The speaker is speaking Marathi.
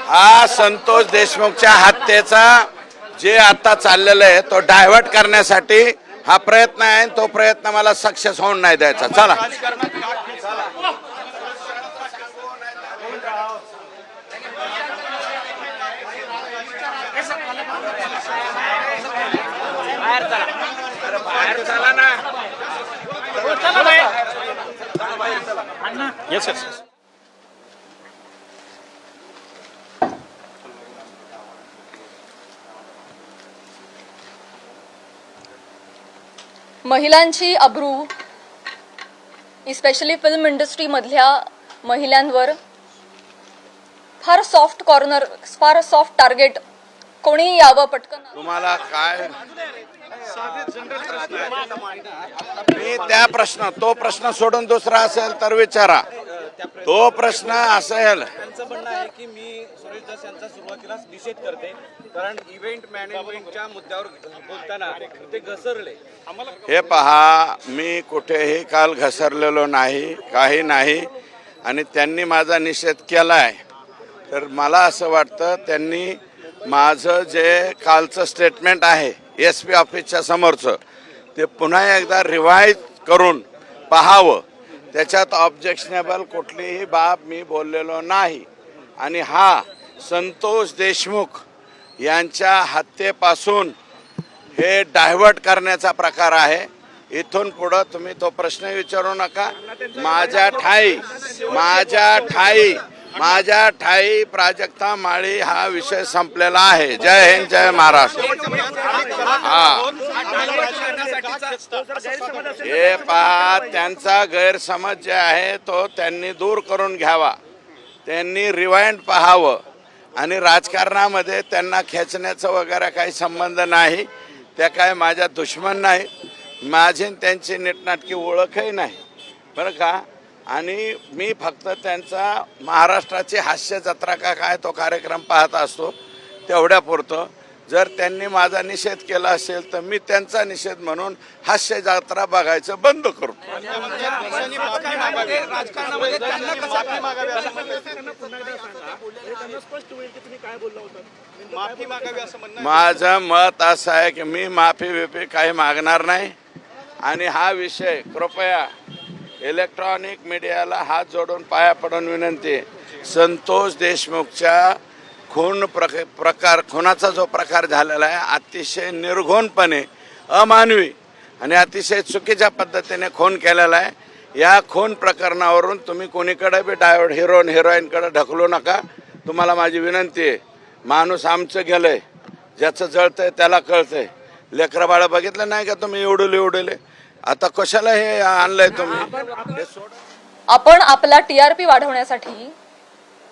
हा संतोष देशमुखच्या हत्येचा जे आता चाललेलं आहे तो डायव्हर्ट करण्यासाठी हा प्रयत्न आहे. तो प्रयत्न मला सक्सेस होऊन नाही द्यायचा. चला येस येस. महिलांची अब्रू, स्पेशली फिल्म इंडस्ट्रीमधल्या महिलांवर फार सॉफ्ट कॉर्नर, फार सॉफ्ट टार्गेट कोणी यावं पटकन. तुम्हाला काय मी त्या तो प्रश्न सोडून दुसरा असेल तर विचारा. तो प्रश्न असेल. त्यांचं म्हणणं आहे की मी सुरेश दास यांचा सुरुवातीलाच निषेध करते, कारण इव्हेंट मॅनेजमेंटच्या मुद्द्यावर बोलताना ते घसरले. हे पहा, मी कुठेही काल घसरलेलो नाही, काही नाही. आणि त्यांनी माझा निषेध केला आहे. तर मला असं वाटतं त्यांनी माझं जे कालचं स्टेटमेंट आहे SP ऑफिसच्या समोरचं ते पुन्हा एकदा रिवाईज करून पाहावं. त्याच्यात ऑब्जेक्शनेबल कुठलीही बाब मी बोललेलो नाही. आणि हा संतोष देशमुख यांच्या हत्येपासून हे डायव्हर्ट करण्याचा प्रकार आहे. इथून पुढं तुम्ही तो प्रश्न विचारू नका. माझ्या ठाई प्राजक्ता माळी हा विषय संपलेला आहे. जय हिंद, जय महाराष्ट्र. हे पहा, त्यांचा गैरसमज जे आहे तो त्यांनी दूर करून घ्यावा. त्यांनी रिवाइंड पाहावं. आणि राजकारणामध्ये त्यांना खेचण्याचं वगैरे काही संबंध नाही. त्या काय माझ्या दुश्मन नाही. माझी त्यांची नीटनाटकी ओळखही नाही बरं का. आणि मी फक्त त्यांचा महाराष्ट्राची हास्य जत्रा का काय तो कार्यक्रम पाहत असतो, तेवढ्यापुरतं. जर त्यांनी माझा निषेध केला असेल तर मी त्यांचा निषेध म्हणून हास्य जत्रा बघायचं बंद करतो. माझं मत असं आहे की मी माफी काही मागणार नाही. आणि हा विषय कृपया इलेक्ट्रॉनिक मीडियाला हात जोडून पाया पडून विनंती आहे. संतोष देशमुखच्या खुनाचा जो प्रकार झालेला आहे अतिशय निर्घृणपणे, अमानवी आणि अतिशय चुकीच्या पद्धतीने खून केलेला आहे. या खून प्रकरणावरून तुम्ही कोणीकडे बी हिरोईनकडे ढकलू नका. तुम्हाला माझी विनंती आहे. माणूस आमचं गेलंय, ज्याचं जळतंय त्याला कळतंय. लेकरं बाळं बघितलं नाही का तुम्ही? एवढले आता कशाला हे आणलंय तुम्ही? आपण आपला TRP वाढवण्यासाठी